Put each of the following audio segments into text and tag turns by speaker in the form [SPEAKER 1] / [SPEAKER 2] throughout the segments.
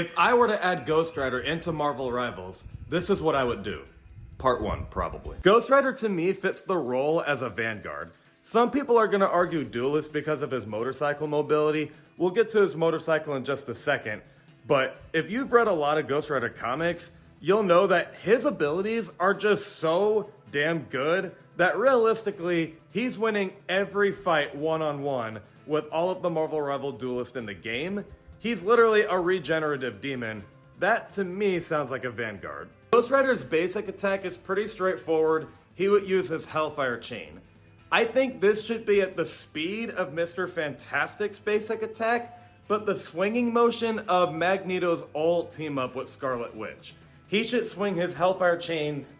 [SPEAKER 1] If I were to add Ghost Rider into Marvel Rivals, this is what I would do. Part 1, probably. Ghost Rider to me fits the role as a vanguard. Some people are going to argue Duelist because of his motorcycle mobility. We'll get to his motorcycle in just a second. But if you've read a lot of Ghost Rider comics, you'll know that his abilities are just so damn good that realistically, he's winning every fight one-on-one with all of the Marvel Rival duelists in the game. He's literally a regenerative demon. That to me sounds like a vanguard. Ghost Rider's basic attack is pretty straightforward. He would use his Hellfire Chain. I think this should be at the speed of Mr. Fantastic's basic attack, but the swinging motion of Magneto's ult team up with Scarlet Witch. He should swing his Hellfire Chains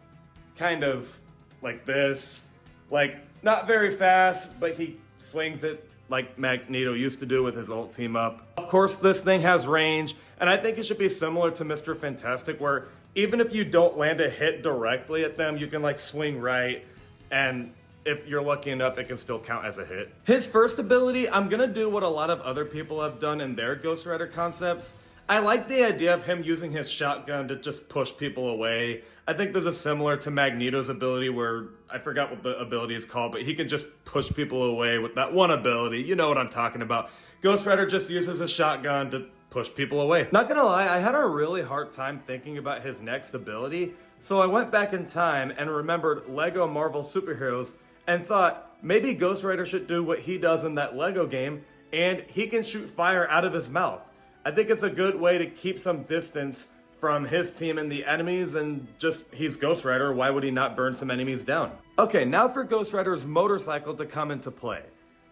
[SPEAKER 1] kind of like this. Like, not very fast, but he swings it like Magneto used to do with his ult team up. Of course, this thing has range, and I think it should be similar to Mr. Fantastic, where even if you don't land a hit directly at them, you can like swing right, and if you're lucky enough, it can still count as a hit. His first ability, I'm gonna do what a lot of other people have done in their Ghost Rider concepts. I like the idea of him using his shotgun to just push people away. I think this is similar to Magneto's ability where, I forgot what the ability is called, but he can just push people away with that one ability. You know what I'm talking about. Ghost Rider just uses a shotgun to push people away. Not gonna lie, I had a really hard time thinking about his next ability, so I went back in time and remembered Lego Marvel Superheroes and thought maybe Ghost Rider should do what he does in that Lego game, and he can shoot fire out of his mouth. I think it's a good way to keep some distance from his team and the enemies, and just, he's Ghost Rider, why would he not burn some enemies down? Okay, now for Ghost Rider's motorcycle to come into play.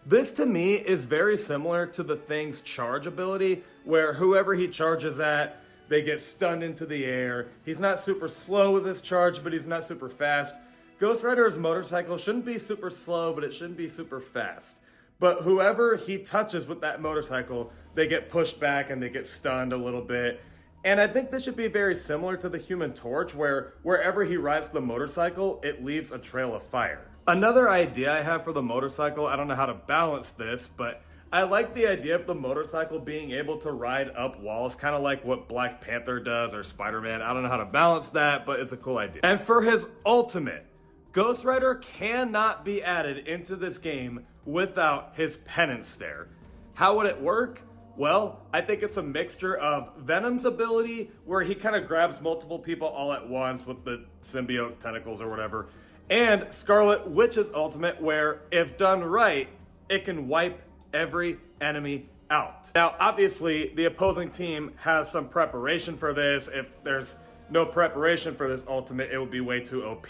[SPEAKER 1] This to me is very similar to the Thing's charge ability, where whoever he charges at, they get stunned into the air. He's not super slow with his charge, but he's not super fast. Ghost Rider's motorcycle shouldn't be super slow, but it shouldn't be super fast. But whoever he touches with that motorcycle, they get pushed back and they get stunned a little bit. And I think this should be very similar to the Human Torch, where wherever he rides the motorcycle, it leaves a trail of fire. Another idea I have for the motorcycle, I don't know how to balance this, but I like the idea of the motorcycle being able to ride up walls, kind of like what Black Panther does or Spider-Man. I don't know how to balance that, but it's a cool idea. And for his ultimate, Ghost Rider cannot be added into this game without his penance stare. How would it work? Well, I think it's a mixture of Venom's ability, where he kind of grabs multiple people all at once with the symbiote tentacles or whatever, and Scarlet Witch's ultimate, where if done right, it can wipe every enemy out. Now, obviously, the opposing team has some preparation for this. If there's no preparation for this ultimate, it would be way too OP.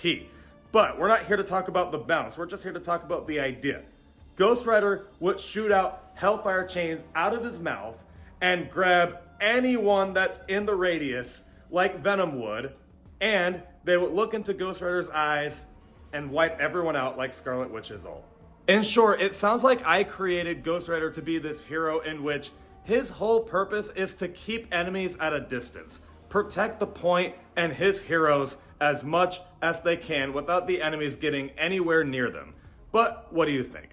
[SPEAKER 1] But we're not here to talk about the balance. We're just here to talk about the idea. Ghost Rider would shoot out Hellfire Chains out of his mouth and grab anyone that's in the radius like Venom would, and they would look into Ghost Rider's eyes and wipe everyone out like Scarlet Witch's ult. In short, it sounds like I created Ghost Rider to be this hero in which his whole purpose is to keep enemies at a distance, protect the point and his heroes as much as they can without the enemies getting anywhere near them. But what do you think?